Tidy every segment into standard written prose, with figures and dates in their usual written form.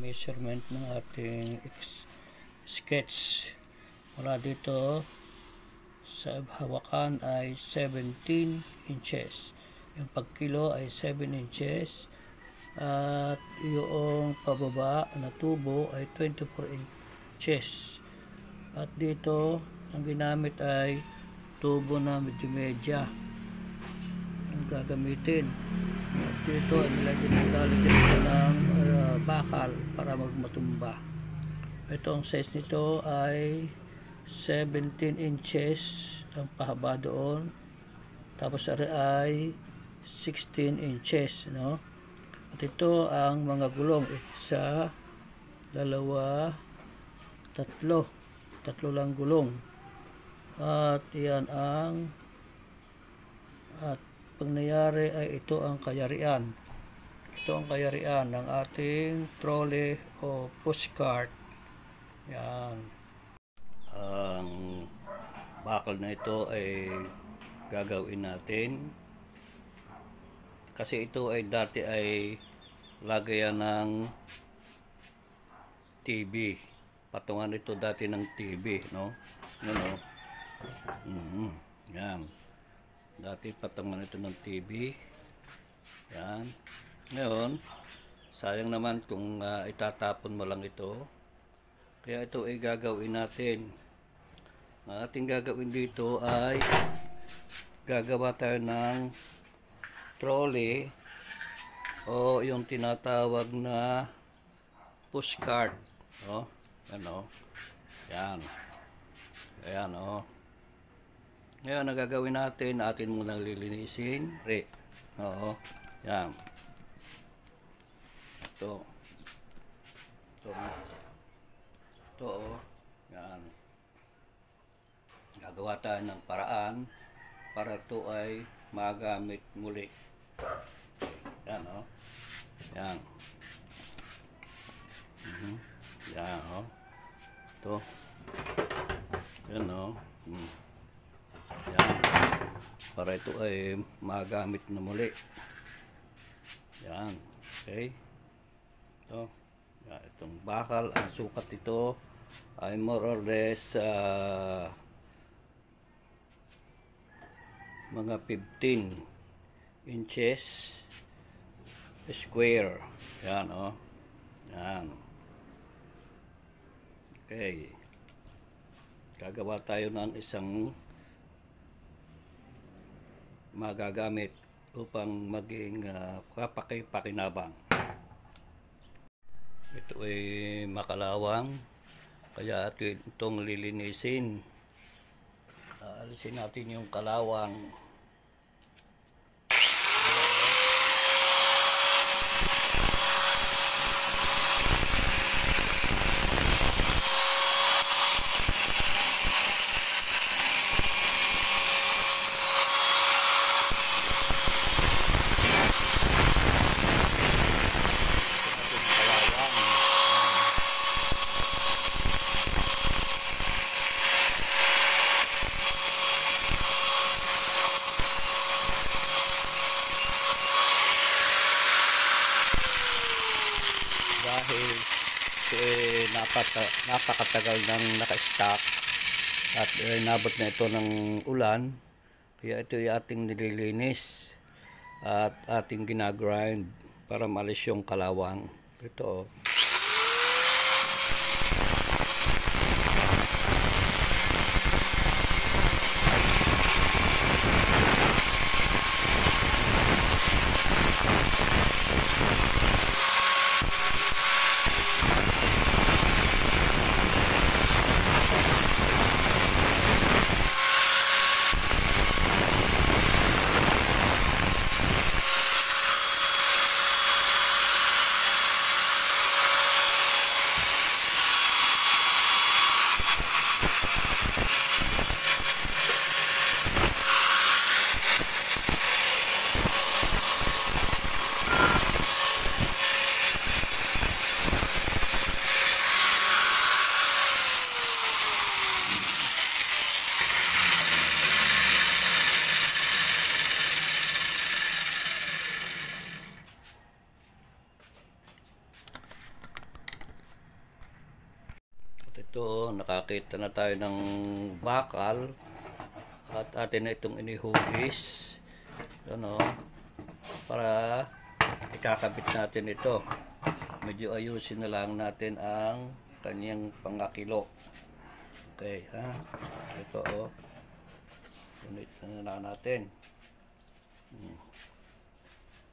measurement ng ating sketch. Mula dito sa hawakan ay 17 inches. Yung pagkilo ay 7 inches. At yung pababa na tubo ay 24 inches. At dito ang ginamit ay tubo na medya ang gagamitin. At dito ay nilagyan ng bakal para magmatumba. Ito ang size nito ay 17 inches ang pahaba doon. Tapos ay 16 inches, no? At ito ang mga gulong. Isa, dalawa, tatlo. Tatlo lang gulong. At yan ang pag nangyari ay ito ang kayarian. Ito ang kayarian ng ating trolley o pushcart. Yan. Ang bakal na ito ay gagawin natin kasi ito ay dati ay lagayan ng TV. Patungan ito dati ng TV, no? Ano? Yan. Dati patungan ito ng TV. Yan. Ngayon, sayang naman kung itatapon mo lang ito. Kaya ito ay gagawin natin. Ang ating gagawin dito ay gagawa tayo ng trolley o yung tinatawag na pushcart. Oh, ano? Yan. Ayan, oh. Ngayon, ang gagawin natin, atin munang lilinisin. Oo. Yan. Ito. Ito. Ito, oh. Yan. Gagawa tayo ng paraan para ito ay magamit muli. Yan, oh. Yan. Yan, oh. Ito. Yan, oh. Yan. Para ito ay magamit na muli. Yan. Okay. Ito. Yan. Itong bakal, ang sukat ito ay more or less mga 15 inches square. Yan, oh. Yan. Okay. Gagawa tayo ng isang magagamit upang maging pakinabang. Ito ay makalawang, kaya itong lilinisin. Alisin natin yung kalawang. Dahil napakatagal nang naka-stock at nabot na ito ng ulan, kaya ito ay ating nililinis at ating ginagrind para maalis yung kalawang. Ito, oh. nakakita na tayo ng bakal at atin na itong inihugis. Ano, para ikakabit natin ito. Medyo ayusin na lang natin ang kanyang pangakilo. Okay, ha? Ito, oh. Unit na lang natin.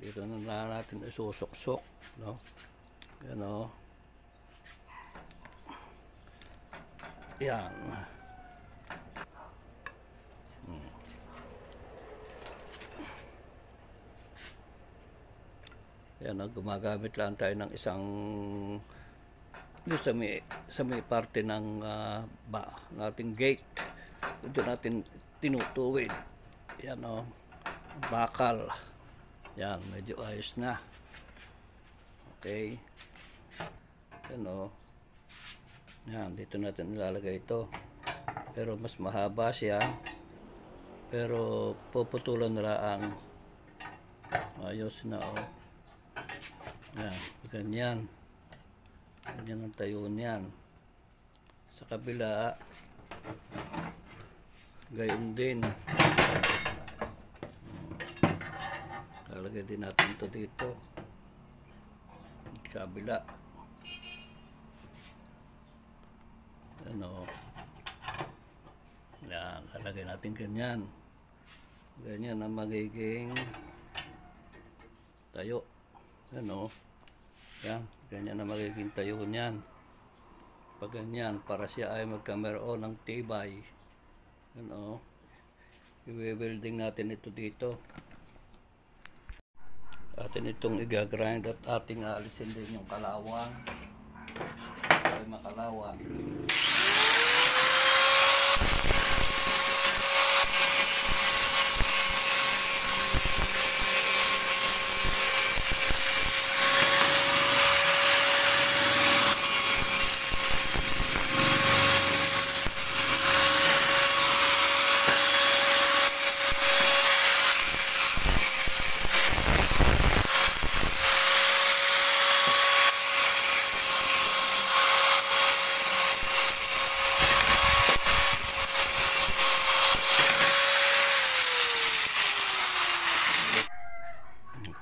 Dito na lang natin isusok-sok, no? Yan, oh. Yan. Yan, gumagamit lang tayo ng isang sa may parte ng ating gate. Ito natin tinutuwid. Yan, o, bakal. Yan, medyo ayos na. Okay. Yan, o. Yan, dito natin nilalagay ito. Pero mas mahaba siya. Pero puputulan na lang. Ayos na, o. Yan, ganyan. Ganyan ang tayo niyan. Sa kabila, gayon din. Lalagay din natin ito dito. Sa kabila. Ano? Yan, lalagay natin ganyan. Ganyan ang magiging tayo. Ano? Yan, ganyan na magiging tayo niyan. Pag ganyan, para siya ay magkameron ng tibay. Ano? I-welding natin ito dito. Atin itong i-grind at ating alisin din yung kalawang. Ay makalawang.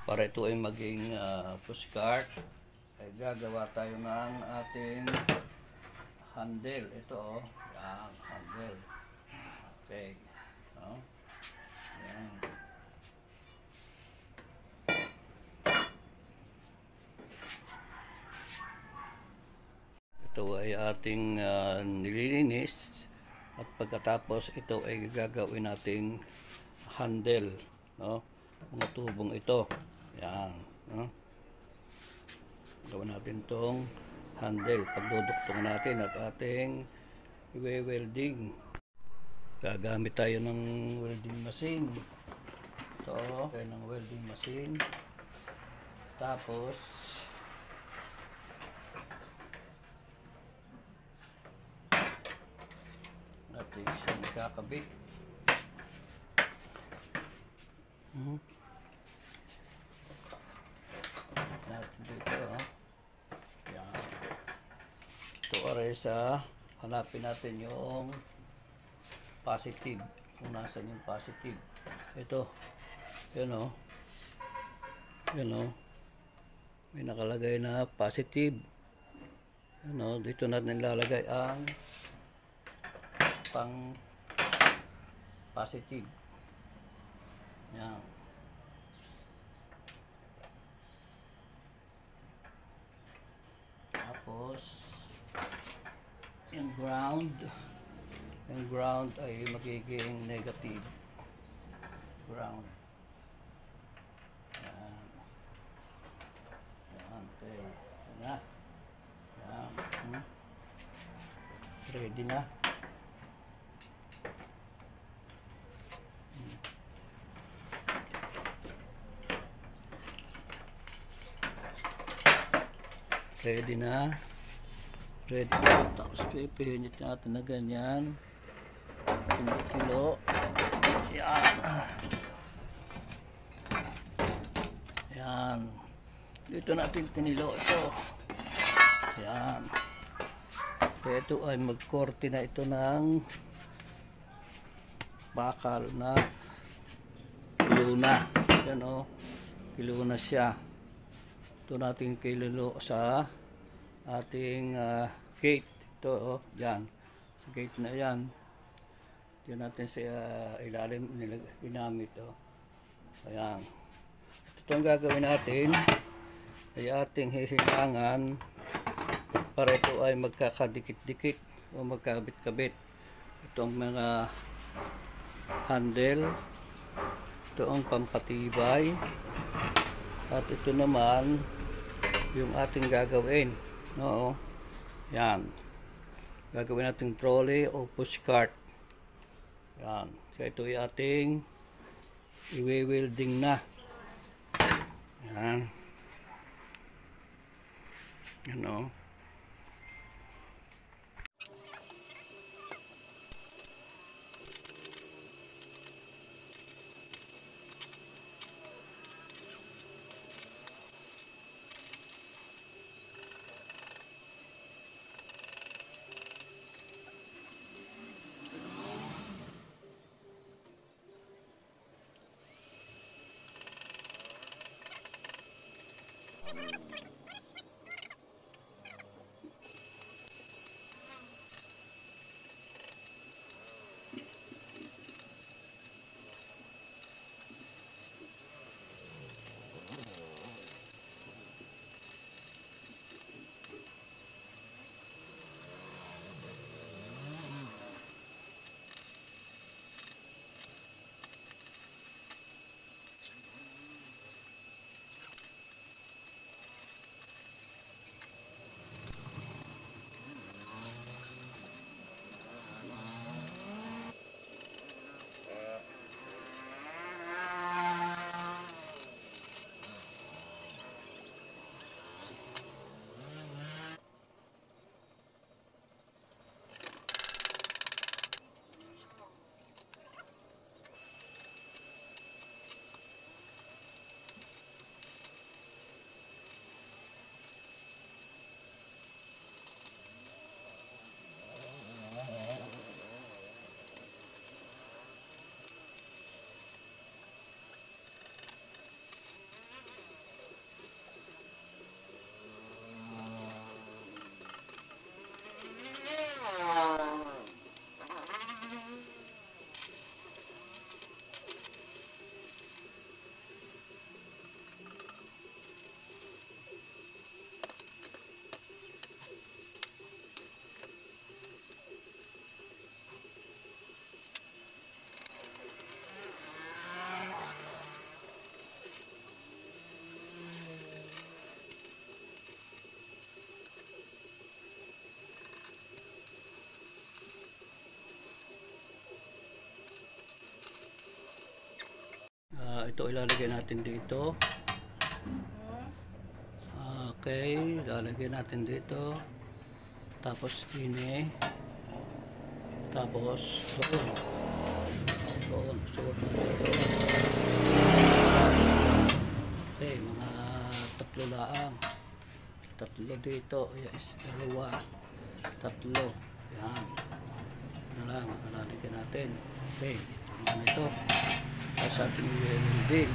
Para ito ay maging pushcart, ay gagawa tayo ng ating handle. Ito, oh. Yan, handle. Okay. Oh. Yan. Ito ay ating nililinis at pagkatapos ito ay gagawin nating handle, no? Mga tubong ito. Yan, no? Gawin natin itong handle. Pagduduktong natin at ating i-welding. Gagamit tayo ng welding machine. Ito, tayo ng welding machine. Tapos natin siyang kakabit. Natin dito, oh. Yan. Ito aray sa hanapin natin yung positive, kung nasan yung positive. Ito, yan, oh. Yan, oh. May nakalagay na positive. Yan, oh. Dito natin lalagay ang pang positive. Yan. Tapos yung ground ay magiging negative ground. Yan. Yan, okay. Yan. Yan. Ready na. Ready na. Ready na. Tapos pipihinit natin na ganyan. Kilo. Yan. Yan. Dito natin tinilo ito. Yan. Kaya ito ay magkorte na ito ng bakal na kiluna. Yan o, kiluna siya. Ito natin kililo sa ating gate. Ito o, yan. Sa gate na yan. Yan natin sa ilalim ginamit o. Ayan. Ito ang gagawin natin ay ating hihilangan para ito ay magkakadikit-dikit o magkabit-kabit. Itong mga handle, ito ang pampatibay, at ito naman yung ating gagawin. No? Yan. Gagawin nating trolley o pushcart. Yan. Kaya ito ay ating i-welding na. Yan. Yan o. Ito ilalagay natin dito. Okay, ilalagay natin dito. Tapos dine. Tapos doon. Suot natin. Okay, mga tatlo lang. Tatlo dito. Yes, dalawa. Tatlo. Yan. Ito lang, ilalagay natin. Okay, ito naman ito. Sa ating welding.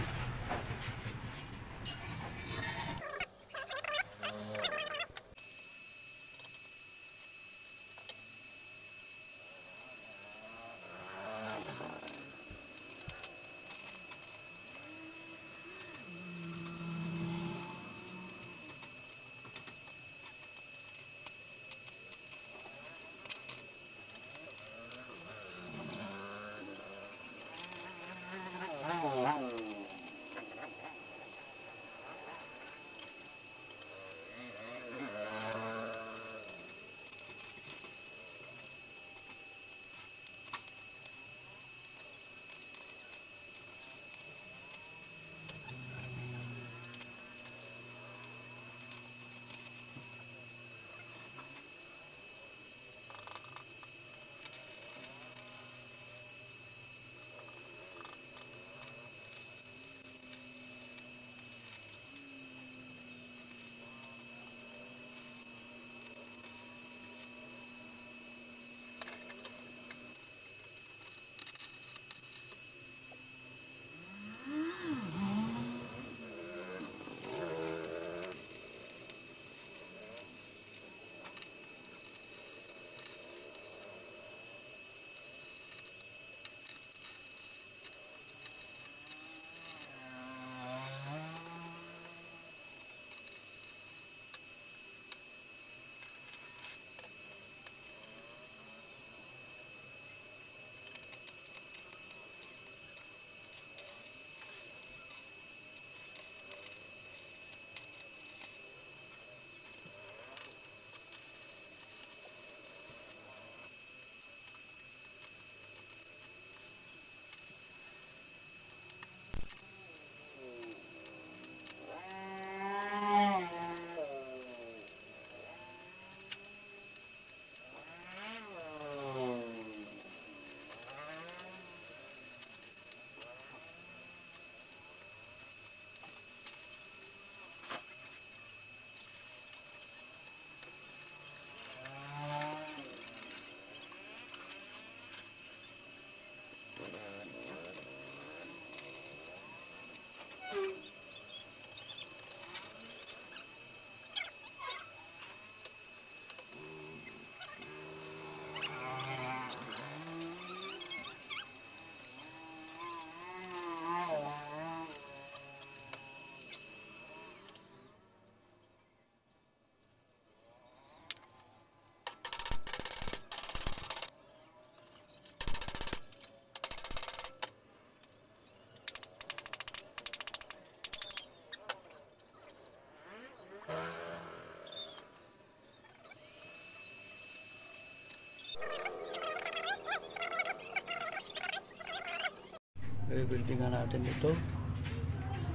weldingan natin ito.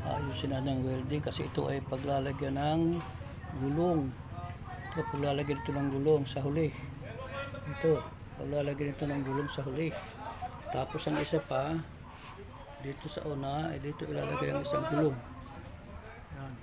Ayusin natin ang welding kasi ito ay paglalagyan ng gulong. Ito, paglalagyan ito ng gulong sa huli. Ito, paglalagyan ito ng gulong sa huli. Tapos ang isa pa, dito sa una, ay dito ilalagay ang isang gulong. Yan.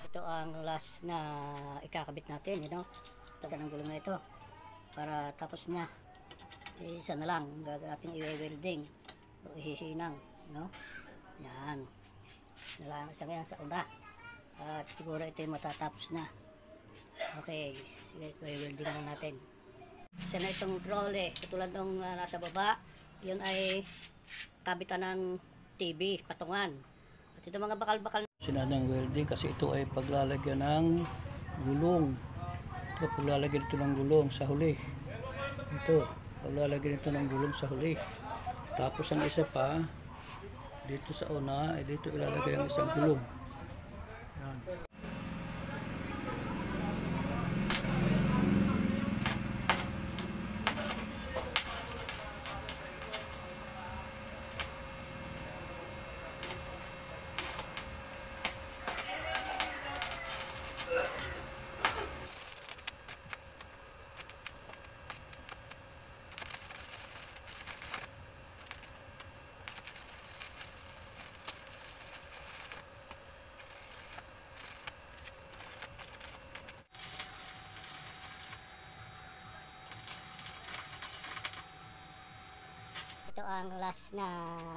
Ito ang last na ikakabit natin, taga ng gulong na ito para tapos na. Isa na lang ating i-welding o ihihinang, yan na lang isa ngayon sa una at siguro ito yung matatapos na. Okay, sige, i-welding na natin. Isa na itong trolley katulad ng nasa baba, yun ay kabitan ng TV patungan, at ito mga bakal-bakal Sinadang welding kasi ito ay paglalagyan ng gulong. Ito, paglalagyan ito ng gulong sa huli. Ito, paglalagyan ito ng gulong sa huli. Tapos ang isa pa, dito sa una, ay dito ilalagay ang isang gulong. Yan. Ito ang last na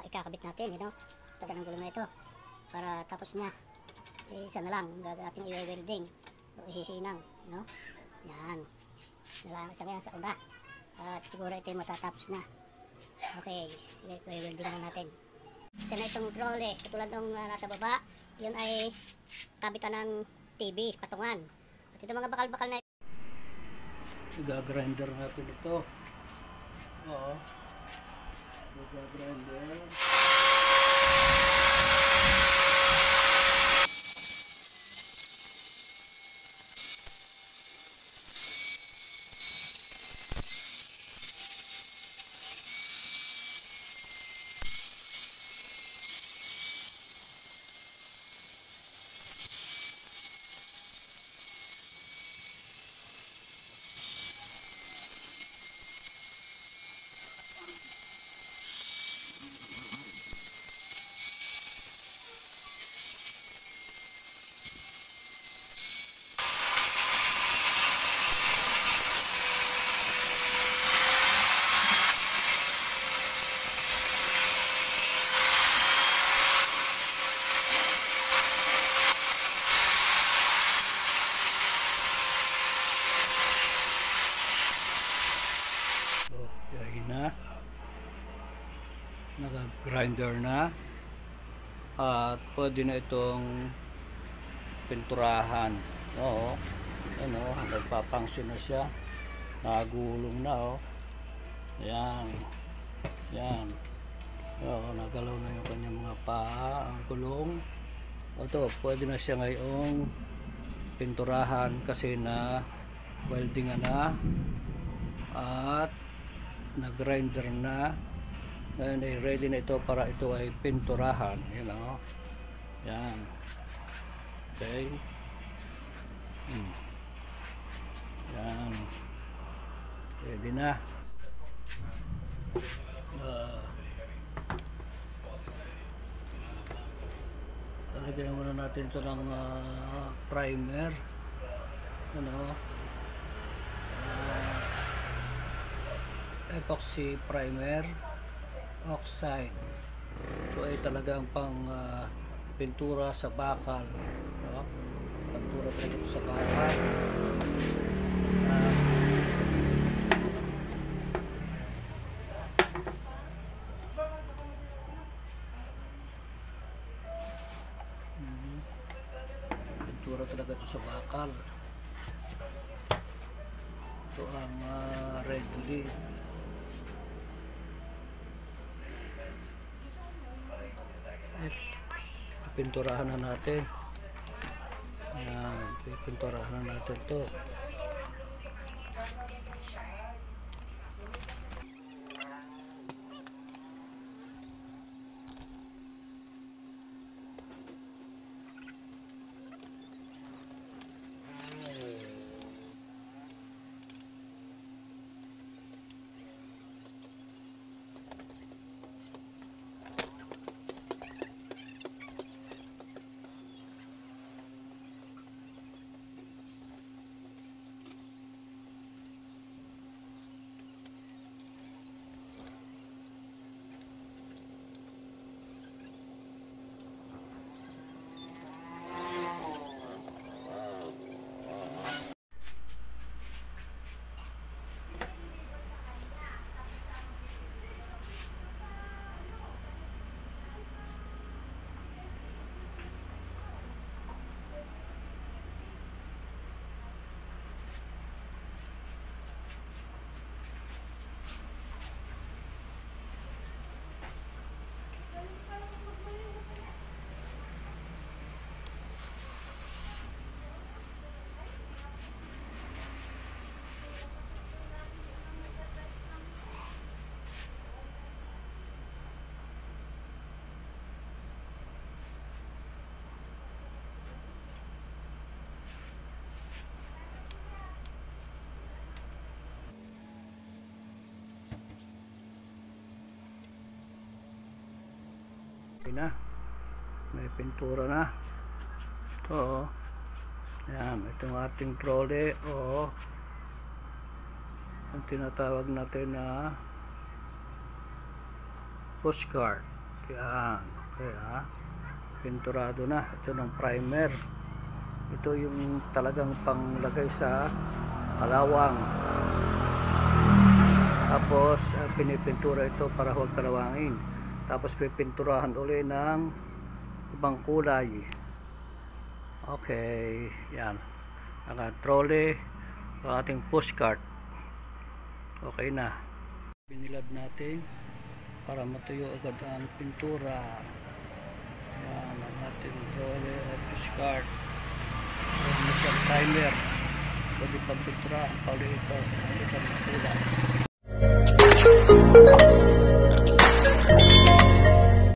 ikakabit natin, taga ng gulong na ito para tapos na. Isa na lang ating i-welding o ihihinang, yan na lang isa ngayon sa una at siguro ito yung matatapos na. Okay, sige, i-welding na natin. Isa na itong trolley katulad ng nasa baba, yun ay kabitan ng TV patungan, at ito mga bakal-bakal na Iga-grinder natin ito. Oo. Iga-grinder. Nag-grinder na at pwede na itong pinturahan. Oo, nagpapangsyon na siya, nagulong na. Yan, nagalaw na yung kanyang mga paa, ang gulong. Ito, pwede na siya ngayong pinturahan kasi na welding na at nag-grinder na. Ngayon ay ready na ito para ito ay pinturahan. Yan. Okay. Yan. Ready na. Talagyan muna natin ito ng primer. Epoxy primer oxide. Ito ay talagang pang pintura sa bakal, no? Pintura talaga ito sa bakal. Pintura talaga ito sa bakal. Ito ang red leaf. Pinturahan na natin. Pinturahan na natin to. Okay na, may pintura na ito, oh. Yan, itong ating trolley o ang tinatawag natin na postcard. Yan, okay, ha, pinturado na. Ito ng primer, ito yung talagang panglagay sa kalawang, tapos pinipintura ito para huwag kalawangin. Tapos pipinturahan uli ng ibang kulay. Okay, yan. Ang trolley, ang ating postcard. Okay na. Binilad natin para matuyo agad ang pintura. Yan, ang ating trolley at postcard. Meron na siyang timer. Pwede pagpintura ang kauli ito. Ang isang kulay.